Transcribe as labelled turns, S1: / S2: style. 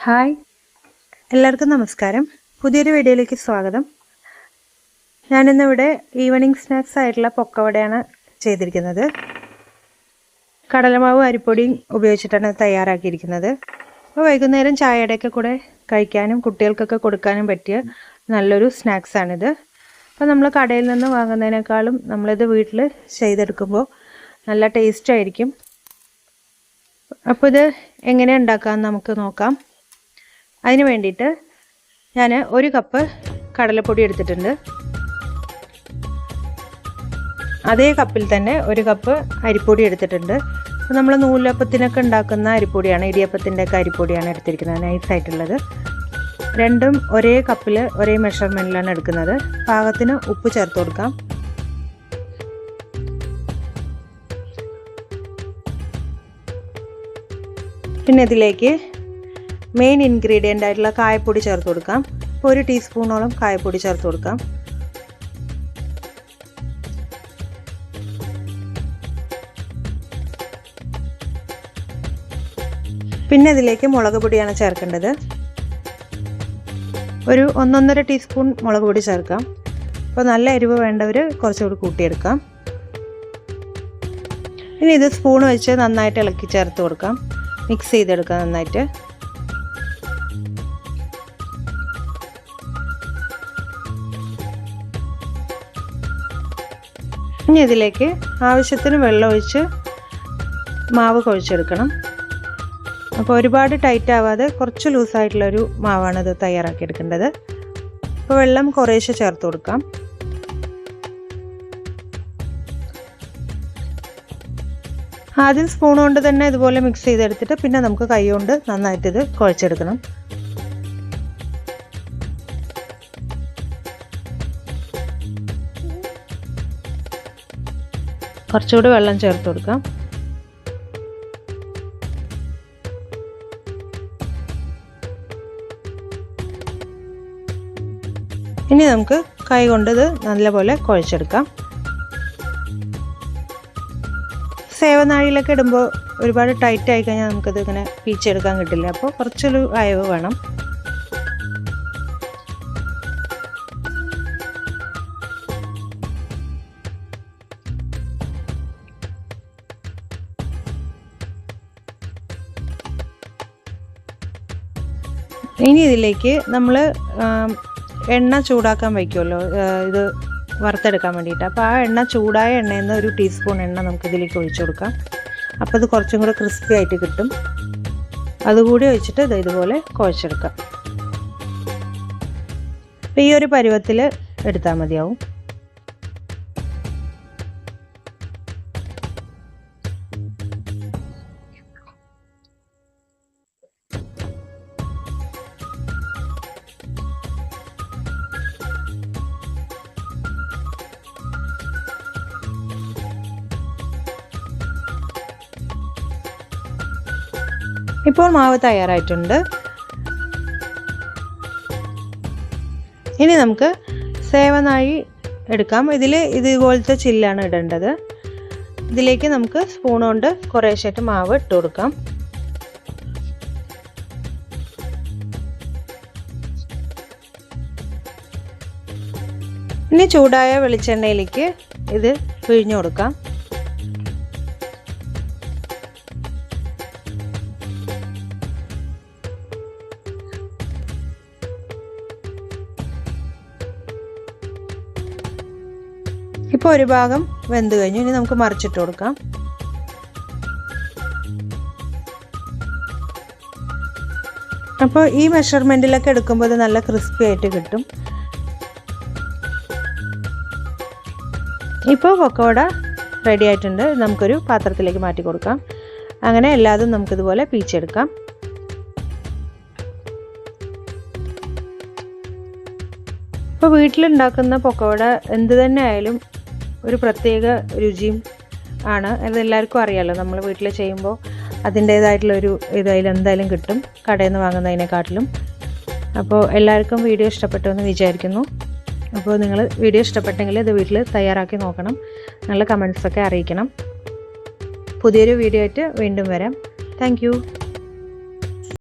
S1: Hi, എല്ലാവർക്കും നമസ്കാരം. പുതിയൊരു വീഡിയോയിലേക്ക് സ്വാഗതം. ഞാനിന്നിവിടെ ഈവനിങ് സ്നാക്സ് ആയിട്ടുള്ള പൊക്കവടയാണ് ചെയ്തിരിക്കുന്നത്. കടലമാവും അരിപ്പൊടിയും ഉപയോഗിച്ചിട്ടാണ് തയ്യാറാക്കിയിരിക്കുന്നത്. അപ്പോൾ വൈകുന്നേരം ചായയുടെയൊക്കെ കൂടെ കഴിക്കാനും കുട്ടികൾക്കൊക്കെ കൊടുക്കാനും പറ്റിയ നല്ലൊരു സ്നാക്സാണിത്. അപ്പോൾ നമ്മൾ കടയിൽ നിന്ന് വാങ്ങുന്നതിനേക്കാളും നമ്മളിത് വീട്ടിൽ ചെയ്തെടുക്കുമ്പോൾ നല്ല ടേസ്റ്റ് ആയിരിക്കും. അപ്പോൾ ഇത് എങ്ങനെ ഉണ്ടാക്കാമെന്ന് നമുക്ക് നോക്കാം. അതിന് വേണ്ടിയിട്ട് ഞാൻ 1 കപ്പ് കടലപ്പൊടി എടുത്തിട്ടുണ്ട്. അതേ കപ്പിൽ തന്നെ 1 കപ്പ് അരിപ്പൊടി എടുത്തിട്ടുണ്ട്. അപ്പോൾ നമ്മൾ നൂലപ്പത്തിനൊക്കെ ഉണ്ടാക്കുന്ന അരിപ്പൊടിയാണ്, ഇടിയപ്പത്തിൻ്റെ ഒക്കെ അരിപ്പൊടിയാണ് എടുത്തിരിക്കുന്നത്, നൈസായിട്ടുള്ളത്. രണ്ടും ഒരേ കപ്പിൽ ഒരേ മെഷർമെൻറ്റിലാണ് എടുക്കുന്നത്. പാകത്തിന് ഉപ്പ് ചേർത്ത് കൊടുക്കാം. പിന്നെ ഇതിലേക്ക് മെയിൻ ഇൻഗ്രീഡിയൻ്റ് ആയിട്ടുള്ള കായപ്പൊടി ചേർത്ത് കൊടുക്കാം. ഇപ്പോൾ 1 ടീസ്പൂണോളം കായപ്പൊടി ചേർത്ത് കൊടുക്കാം. പിന്നെ ഇതിലേക്ക് മുളക് പൊടിയാണ് ചേർക്കേണ്ടത്. ഒരു 1-1.5 ടീസ്പൂൺ മുളക് പൊടി ചേർക്കാം. അപ്പോൾ നല്ല എരിവ് വേണ്ടവർ കുറച്ചുകൂടി കൂട്ടിയെടുക്കാം. ഇനി ഇത് സ്പൂൺ വെച്ച് നന്നായിട്ട് ഇളക്കി ചേർത്ത് കൊടുക്കാം. മിക്സ് ചെയ്തെടുക്കാം നന്നായിട്ട്. ഇനി ഇതിലേക്ക് ആവശ്യത്തിന് വെള്ളം ഒഴിച്ച് മാവ് കുഴച്ചെടുക്കണം. അപ്പോൾ ഒരുപാട് ടൈറ്റ് ആവാതെ കുറച്ച് ലൂസായിട്ടുള്ളൊരു മാവാണ് ഇത് തയ്യാറാക്കിയെടുക്കേണ്ടത്. അപ്പോൾ വെള്ളം കുറേശ്ശെ ചേർത്ത് കൊടുക്കാം. ആദ്യം സ്പൂൺ കൊണ്ട് തന്നെ ഇതുപോലെ മിക്സ് ചെയ്തെടുത്തിട്ട് പിന്നെ നമുക്ക് കൈ കൊണ്ട് നന്നായിട്ടിത് കുഴച്ചെടുക്കണം. കുറച്ചുകൂടി വെള്ളം ചേർത്ത് കൊടുക്കാം. ഇനി നമുക്ക് കൈ കൊണ്ട് ഇത് നല്ലപോലെ കുഴച്ചെടുക്കാം. സേവനാഴിയിലൊക്കെ ഇടുമ്പോൾ ഒരുപാട് ടൈറ്റ് ആയി കഴിഞ്ഞാൽ നമുക്കത് ഇങ്ങനെ പീച്ചെടുക്കാൻ കിട്ടില്ല. അപ്പോൾ കുറച്ചൊരു അയവ് വേണം. ഇനി ഇതിലേക്ക് നമ്മൾ എണ്ണ ചൂടാക്കാൻ വയ്ക്കുമല്ലോ, ഇത് വറുത്തെടുക്കാൻ വേണ്ടിയിട്ട്. അപ്പോൾ ആ എണ്ണ ചൂടായ എണ്ണയിൽ നിന്ന് 1 ടീസ്പൂൺ എണ്ണ നമുക്ക് ഇതിലേക്ക് ഒഴിച്ചു കൊടുക്കാം. അപ്പോൾ ഇത് കുറച്ചും കൂടെ ക്രിസ്പി ആയിട്ട് കിട്ടും. അതുകൂടി ഒഴിച്ചിട്ട് ഇത് ഇതുപോലെ കുഴച്ചെടുക്കാം. അപ്പോൾ ഈ ഒരു പരുവത്തിൽ എടുത്താൽ മതിയാവും. ഇപ്പോൾ മാവ് തയ്യാറായിട്ടുണ്ട്. ഇനി നമുക്ക് സേവനാഴി എടുക്കാം. ഇതുപോലത്തെ ചില്ലാണ് ഇടേണ്ടത്. ഇതിലേക്ക് നമുക്ക് സ്പൂൺ കൊണ്ട് കുറേശ്ശായിട്ട് മാവ് ഇട്ട് കൊടുക്കാം. ഇനി ചൂടായ വെളിച്ചെണ്ണയിലേക്ക് ഇത് പിഴിഞ്ഞു കൊടുക്കാം. ഇപ്പോൾ ഒരു ഭാഗം വെന്ത് കഴിഞ്ഞു. ഇനി നമുക്ക് മറിച്ചിട്ട് കൊടുക്കാം. അപ്പോൾ ഈ മെഷർമെൻറ്റിലൊക്കെ എടുക്കുമ്പോൾ ഇത് നല്ല ക്രിസ്പി ആയിട്ട് കിട്ടും. ഇപ്പോൾ പൊക്കവട റെഡി ആയിട്ടുണ്ട്. നമുക്കൊരു പാത്രത്തിലേക്ക് മാറ്റി കൊടുക്കാം. അങ്ങനെ എല്ലാതും നമുക്കിതുപോലെ പീച്ചെടുക്കാം. ഇപ്പോൾ വീട്ടിലുണ്ടാക്കുന്ന പൊക്കവട എന്ത് തന്നെ ആയാലും ഒരു പ്രത്യേക രുചിയും ആണ്. അതെല്ലാവർക്കും അറിയാമല്ലോ. നമ്മൾ വീട്ടിൽ ചെയ്യുമ്പോൾ അതിൻ്റേതായിട്ടുള്ളൊരു എന്തായാലും കിട്ടും കടയിൽ നിന്ന് വാങ്ങുന്നതിനെക്കാട്ടിലും. അപ്പോൾ എല്ലാവർക്കും വീഡിയോ ഇഷ്ടപ്പെട്ടു എന്ന് വിചാരിക്കുന്നു. അപ്പോൾ നിങ്ങൾ വീഡിയോ ഇഷ്ടപ്പെട്ടെങ്കിൽ ഇത് വീട്ടിൽ തയ്യാറാക്കി നോക്കണം. നല്ല കമൻസൊക്കെ അറിയിക്കണം. പുതിയൊരു വീഡിയോ ആയിട്ട് വീണ്ടും വരാം. Thank you.